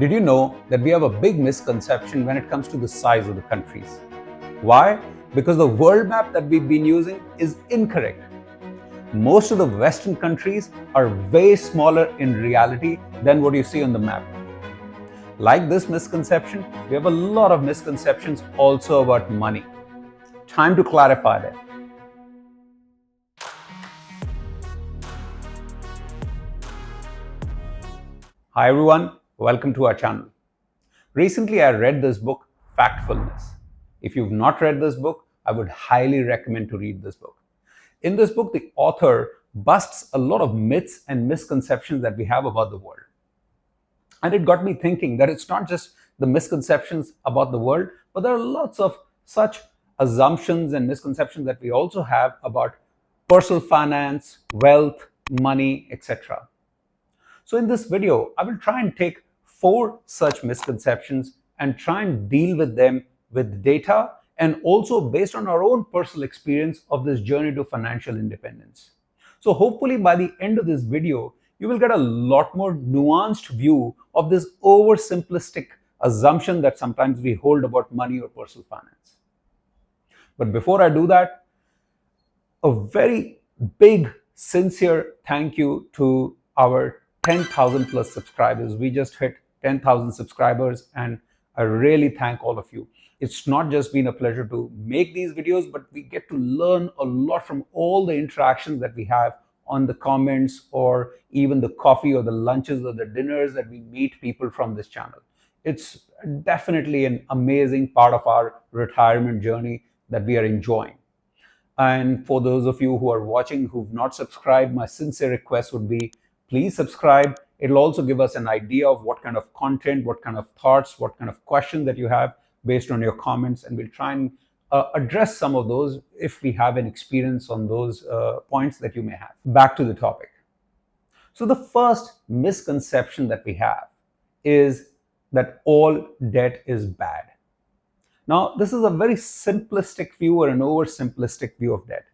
Did you know that we have a big misconception when it comes to the size of the countries? Why? Because the world map that we've been using is incorrect. Most of the Western countries are way smaller in reality than what you see on the map. Like this misconception, we have a lot of misconceptions also about money. Time to clarify that. Hi everyone, welcome to our channel. Recently I read this book, Factfulness. If you've not read this book, I would highly recommend to read this book. In this book, the author busts a lot of myths and misconceptions that we have about the world. And it got me thinking that it's not just the misconceptions about the world, but there are lots of such assumptions and misconceptions that we also have about personal finance, wealth, money, etc. So in this video, I will try and take 4 such misconceptions and try and deal with them with data and also based on our own personal experience of this journey to financial independence. So hopefully by the end of this video, you will get a lot more nuanced view of this oversimplistic assumption that sometimes we hold about money or personal finance. But before I do that, a very big, sincere thank you to our 10,000 plus subscribers. We just hit 10,000 subscribers and I really thank all of you. It's not just been a pleasure to make these videos, but we get to learn a lot from all the interactions that we have on the comments or even the coffee or the lunches or the dinners that we meet people from this channel. It's definitely an amazing part of our retirement journey that we are enjoying. And for those of you who are watching who've not subscribed, my sincere request would be please subscribe. It'll also give us an idea of what kind of content, what kind of thoughts, what kind of questions that you have based on your comments, and we'll try and address some of those if we have an experience on those points that you may have. Back to the topic. So the first misconception that we have is that all debt is bad. Now, this is a very simplistic view or an oversimplistic view of debt.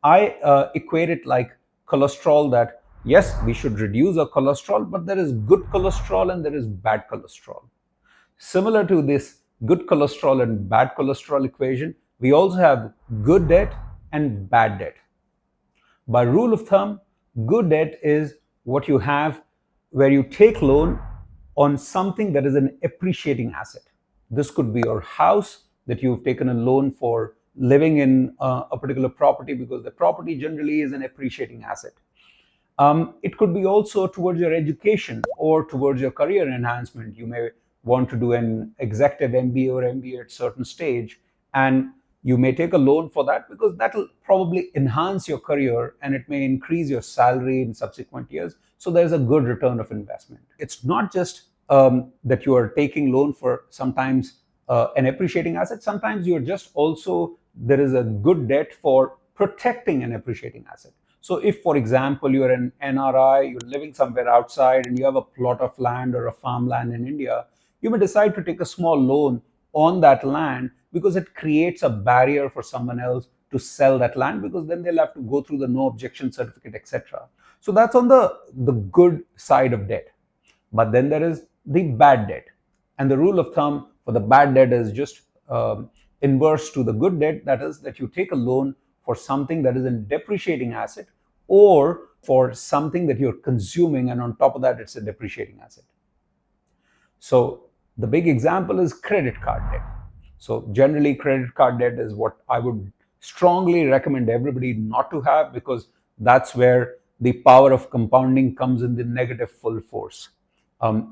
I equate it like cholesterol, that yes, we should reduce our cholesterol, but there is good cholesterol and there is bad cholesterol. Similar to this good cholesterol and bad cholesterol equation, we also have good debt and bad debt. By rule of thumb, good debt is what you have where you take loan on something that is an appreciating asset. This could be your house that you've taken a loan for living in a particular property because the property generally is an appreciating asset. It could be also towards your education or towards your career enhancement. You may want to do an executive MBA or MBA at a certain stage, and you may take a loan for that because that will probably enhance your career and it may increase your salary in subsequent years. So there's a good return of investment. It's not just that you are taking loan for sometimes an appreciating asset. Sometimes you're just also, there is a good debt for protecting an appreciating asset. So if, for example, you're an NRI, you're living somewhere outside and you have a plot of land or a farmland in India, you may decide to take a small loan on that land because it creates a barrier for someone else to sell that land because then they'll have to go through the no objection certificate, etc. So that's on the good side of debt. But then there is the bad debt. And the rule of thumb for the bad debt is just inverse to the good debt. That is that you take a loan for something that is a depreciating asset or for something that you're consuming, and on top of that, it's a depreciating asset. So the big example is credit card debt. So generally, credit card debt is what I would strongly recommend everybody not to have because that's where the power of compounding comes in the negative full force.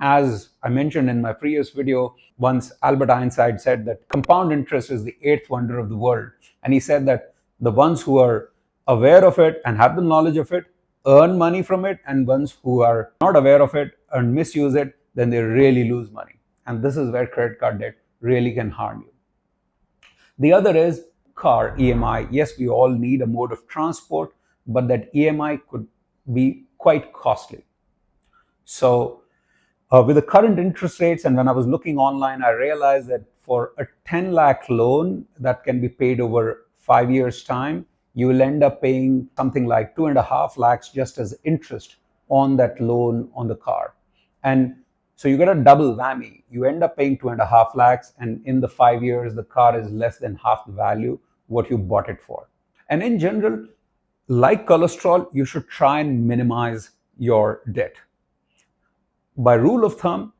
As I mentioned in my previous video, once Albert Einstein said that compound interest is the 8th wonder of the world. And he said that the ones who are aware of it and have the knowledge of it earn money from it, and ones who are not aware of it and misuse it, then they really lose money. And this is where credit card debt really can harm you. The other is car EMI. Yes, we all need a mode of transport, but that EMI could be quite costly. So with the current interest rates, and when I was looking online, I realized that for a 10 lakh loan that can be paid over 5 years' time, you will end up paying something like 2.5 lakhs just as interest on that loan on the car. And So you get a double whammy. You end up paying 2.5 lakhs, and in the 5 years, the car is less than half the value what you bought it for. And in general, like cholesterol, you should try and minimize your debt. By rule of thumb,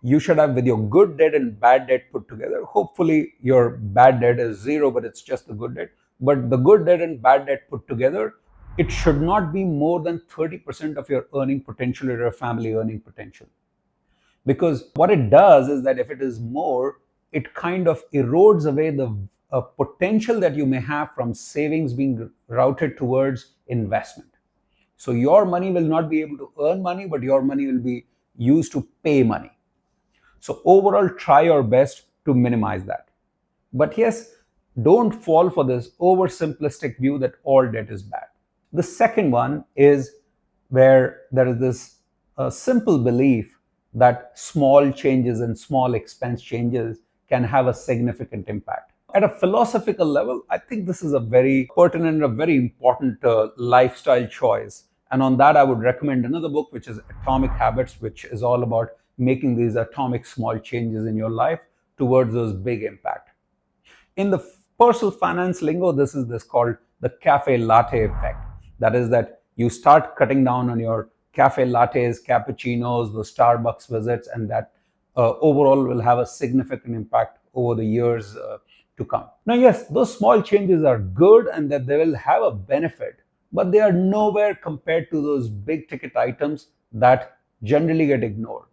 you should have, with your good debt and bad debt put together, hopefully your bad debt is zero, but it's just the good debt. But the good debt and bad debt put together, it should not be more than 30% of your earning potential or your family earning potential. Because what it does is that if it is more, it kind of erodes away the potential that you may have from savings being routed towards investment. So your money will not be able to earn money, but your money will be used to pay money. So overall, try your best to minimize that. But yes, don't fall for this oversimplistic view that all debt is bad. The second one is where there is this simple belief that small changes and small expense changes can have a significant impact. At a philosophical level, I think this is a very pertinent, a very important lifestyle choice. And on that, I would recommend another book, which is Atomic Habits, which is all about making these atomic small changes in your life towards those big impact. In the personal finance lingo, this is called the cafe latte effect. That is that you start cutting down on your cafe lattes, cappuccinos, the Starbucks visits, and that overall will have a significant impact over the years to come. Now, yes, those small changes are good and that they will have a benefit, but they are nowhere compared to those big ticket items that generally get ignored.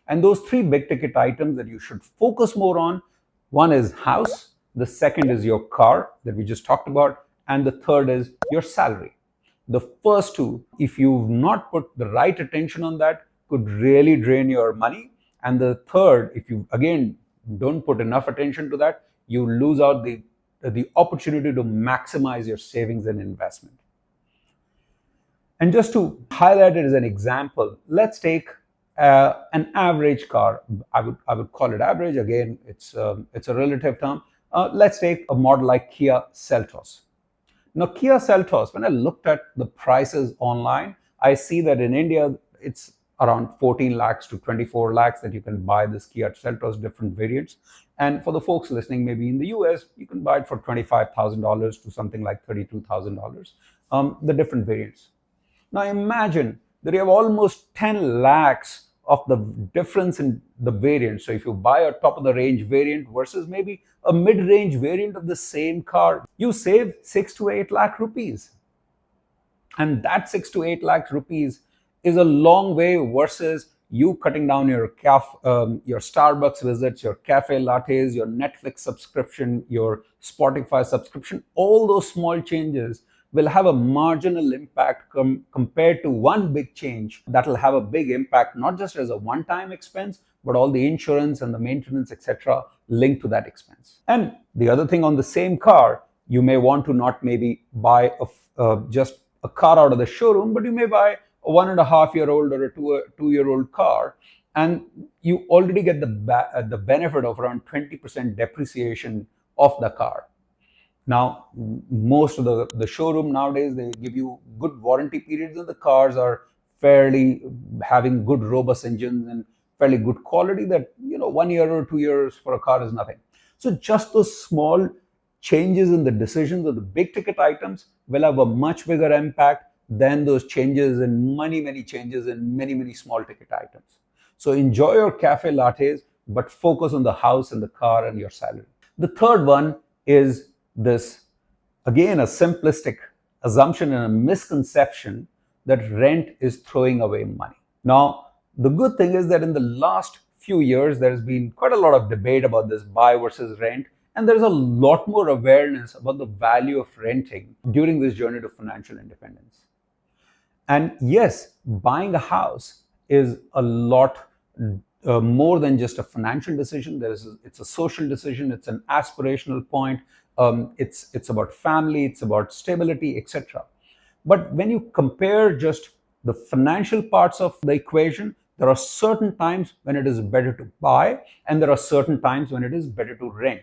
And those three big ticket items that you should focus more on, one is house, the second is your car that we just talked about, and the third is your salary. The first two, if you've not put the right attention on that, could really drain your money. And the third, if you again don't put enough attention to that, you lose out the opportunity to maximize your savings and investment. And just to highlight it as an example, let's take an average car. I would call it average. Again, it's a relative term. Let's take a model like Kia Seltos. Now, Kia Seltos, when I looked at the prices online, I see that in India, it's around 14 lakhs to 24 lakhs that you can buy this Kia Seltos, different variants. And for the folks listening, maybe in the US, you can buy it for $25,000 to something like $32,000, the different variants. Now, imagine that you have almost 10 lakhs of the difference in the variant. So if you buy a top of the range variant versus maybe a mid-range variant of the same car, you save 6 to 8 lakh rupees. And that 6 to 8 lakh rupees is a long way versus you cutting down your Starbucks visits, your cafe lattes, your Netflix subscription, your Spotify subscription. All those small changes will have a marginal impact compared to one big change that will have a big impact, not just as a one-time expense, but all the insurance and the maintenance, etc., linked to that expense. And the other thing, on the same car, you may want to not maybe buy just a car out of the showroom, but you may buy a 1.5-year-old or a 2-year-old car, and you already get the benefit of around 20% depreciation of the car. Now, most of the showroom nowadays, they give you good warranty periods, and the cars are fairly having good, robust engines and fairly good quality that, 1 year or 2 years for a car is nothing. So just those small changes in the decisions of the big ticket items will have a much bigger impact than those changes in many changes in many small ticket items. So enjoy your cafe lattes, but focus on the house and the car and your salary. The third one is this, again, a simplistic assumption and a misconception that rent is throwing away money. Now, the good thing is that in the last few years, there has been quite a lot of debate about this buy versus rent, and there's a lot more awareness about the value of renting during this journey to financial independence. And yes, buying a house is a lot more than just a financial decision. It's a social decision. It's an aspirational point. It's about family. It's about stability, etc. But when you compare just the financial parts of the equation, there are certain times when it is better to buy, and there are certain times when it is better to rent.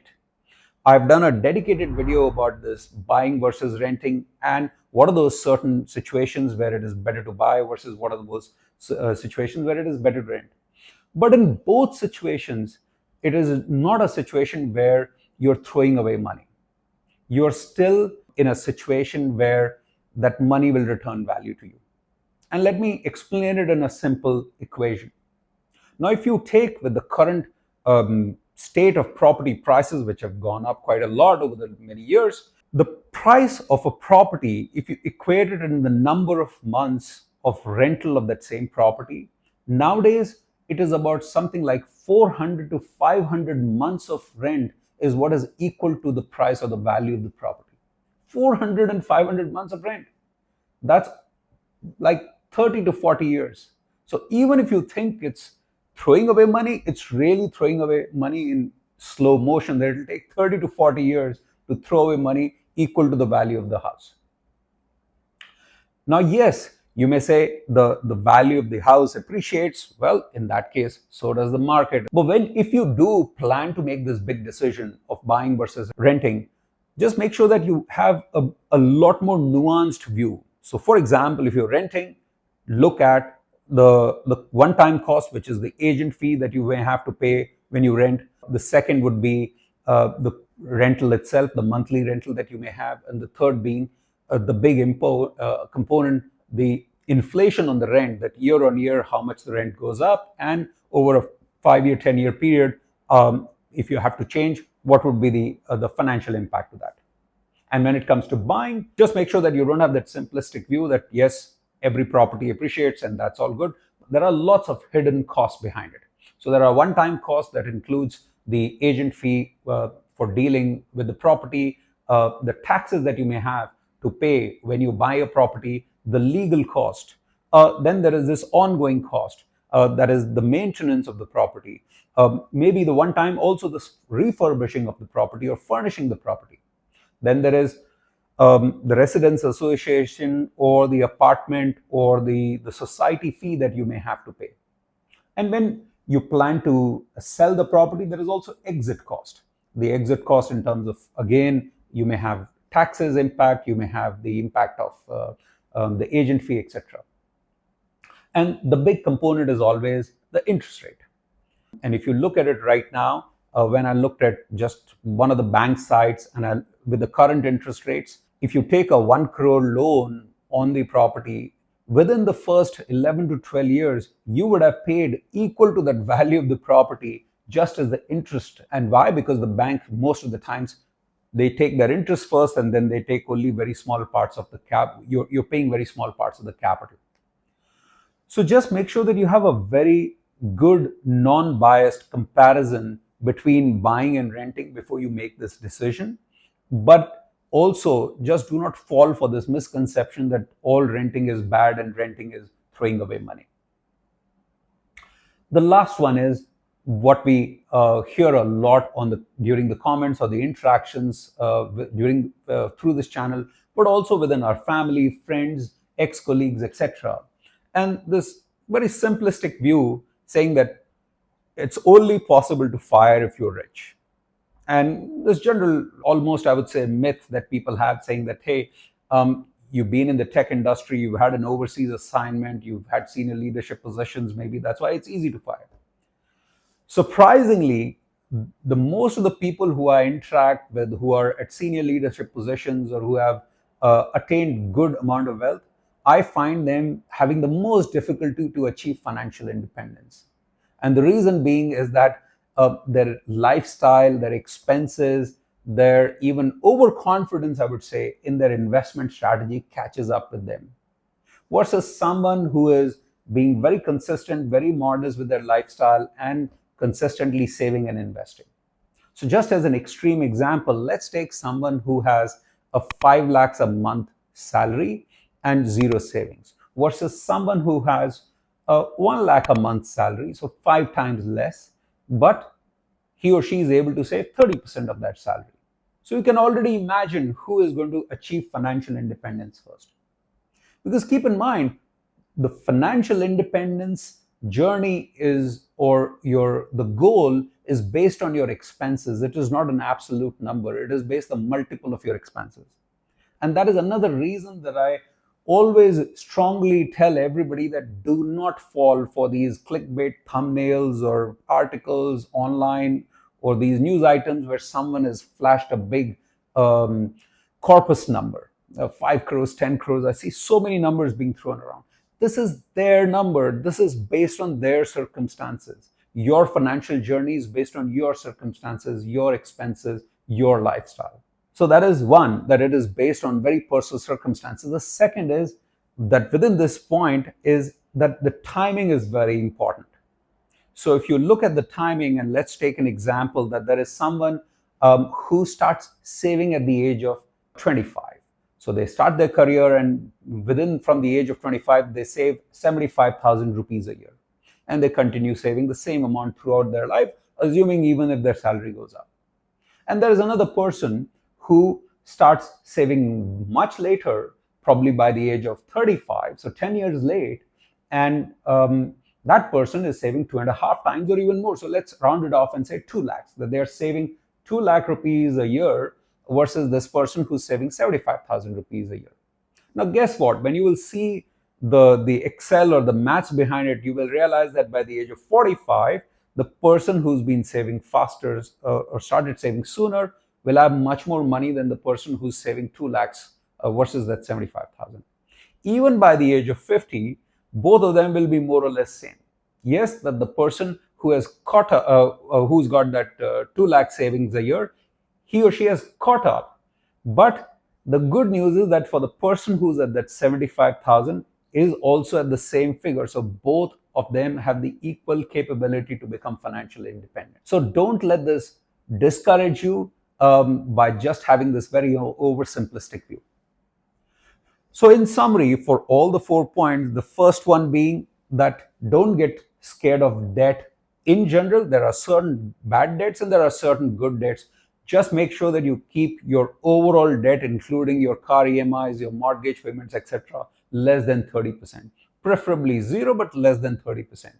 I've done a dedicated video about this buying versus renting, and what are those certain situations where it is better to buy versus what are those situations where it is better to rent. But in both situations, it is not a situation where you're throwing away money. You're still in a situation where that money will return value to you. And let me explain it in a simple equation. Now, if you take with the current state of property prices, which have gone up quite a lot over the many years, the price of a property, if you equate it in the number of months of rental of that same property, nowadays it is about something like 400 to 500 months of rent is what is equal to the price or the value of the property. 400 and 500 months of rent. That's like 30 to 40 years. So even if you think it's throwing away money, it's really throwing away money in slow motion, that it'll take 30 to 40 years to throw away money equal to the value of the house. Now, yes, you may say the value of the house appreciates. Well, in that case, so does the market. But if you do plan to make this big decision of buying versus renting, just make sure that you have a lot more nuanced view. So for example, if you're renting, look at the one-time cost, which is the agent fee that you may have to pay when you rent. The second would be the rental itself, the monthly rental that you may have. And the third being the big component, the inflation on the rent, that year on year, how much the rent goes up. And over a 5-year, 10-year period, if you have to change, what would be the financial impact of that. And when it comes to buying, just make sure that you don't have that simplistic view that, yes, every property appreciates and that's all good. There are lots of hidden costs behind it. So there are one-time costs that includes the agent fee for dealing with the property, the taxes that you may have to pay when you buy a property, the legal cost. Then there is this ongoing cost, that is the maintenance of the property. Maybe the one time also the refurbishing of the property or furnishing the property. Then there is the residence association or the apartment or the society fee that you may have to pay. And when you plan to sell the property, there is also exit cost. The exit cost in terms of, again, you may have taxes impact, you may have the impact of the agent fee, etc. And the big component is always the interest rate. And if you look at it right now, when I looked at just one of the bank sites and with the current interest rates, if you take a 1 crore loan on the property, within the first 11 to 12 years, you would have paid equal to that value of the property just as the interest. And why? Because the bank, most of the times, they take their interest first and then they take only very small parts of the cap. You're paying very small parts of the capital. So just make sure that you have a very good non-biased comparison between buying and renting before you make this decision. But also just do not fall for this misconception that all renting is bad and renting is throwing away money. The last one is what we hear a lot during the comments or the interactions through this channel, but also within our family, friends, ex-colleagues, etc. And this very simplistic view saying that it's only possible to fire if you're rich. And this general, almost I would say, myth that people have saying that, hey, you've been in the tech industry, you've had an overseas assignment, you've had senior leadership positions, maybe that's why it's easy to fire. Surprisingly, the most of the people who I interact with who are at senior leadership positions or who have attained good amount of wealth, I find them having the most difficulty to achieve financial independence. And the reason being is that their lifestyle, their expenses, their even overconfidence, I would say, in their investment strategy catches up with them. Versus someone who is being very consistent, very modest with their lifestyle and consistently saving and investing. So just as an extreme example, let's take someone who has a 5 lakhs a month salary and zero savings versus someone who has a 1 lakh a month salary, so 5 times less, but he or she is able to save 30% of that salary. So you can already imagine who is going to achieve financial independence first. Because keep in mind, the financial independence journey is, or the goal is based on your expenses. It is not an absolute number. It is based on multiple of your expenses. And that is another reason that I always strongly tell everybody that do not fall for these clickbait thumbnails or articles online or these news items where someone has flashed a big um, corpus number, 5 crores, 10 crores. I see so many numbers being thrown around. This is their number. This is based on their circumstances. Your financial journey is based on your circumstances, your expenses, your lifestyle. So that is one, that it is based on very personal circumstances. The second is that within this point is that the timing is very important. So if you look at the timing, and let's take an example that there is someone who starts saving at the age of 25. So they start their career, and from the age of 25, they save 75,000 rupees a year. And they continue saving the same amount throughout their life, assuming even if their salary goes up. And there is another person who starts saving much later, probably by the age of 35, so 10 years late, and that person is saving 2.5 times or even more. So let's round it off and say 2 lakhs, that they're saving 2 lakh rupees a year versus this person who's saving 75,000 rupees a year. Now, guess what? When you will see the Excel or the maths behind it, you will realize that by the age of 45, the person who's been saving faster or started saving sooner will have much more money than the person who's saving 2 lakhs versus that 75,000. Even by the age of 50, both of them will be more or less same. Yes, that the person who has who's got that 2 lakh savings a year, he or she has caught up. But the good news is that for the person who's at that 75,000 is also at the same figure. So both of them have the equal capability to become financially independent. So don't let this discourage you by just having this very oversimplistic view. So in summary, for all the 4 points, the first one being that don't get scared of debt. In general, there are certain bad debts and there are certain good debts. Just make sure that you keep your overall debt, including your car EMIs, your mortgage payments, etc., less than 30%. Preferably zero, but less than 30%.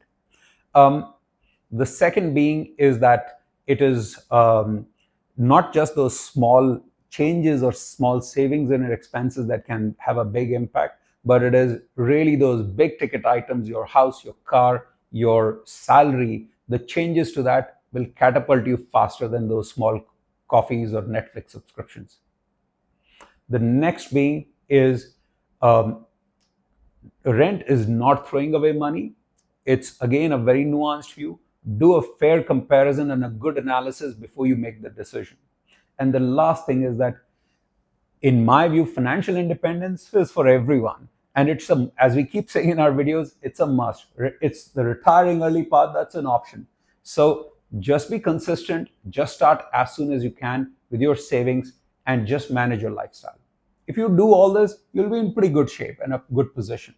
The second being is that it is not just those small changes or small savings in your expenses that can have a big impact, but it is really those big ticket items, your house, your car, your salary. The changes to that will catapult you faster than those small coffees or Netflix subscriptions. The next being is rent is not throwing away money. It's again a very nuanced view. Do a fair comparison and a good analysis before you make the decision. And the last thing is that, in my view, financial independence is for everyone. And it's as we keep saying in our videos, it's a must. It's the retiring early part, that's an option. So just be consistent, just start as soon as you can with your savings and just manage your lifestyle. If you do all this, you'll be in pretty good shape and a good position.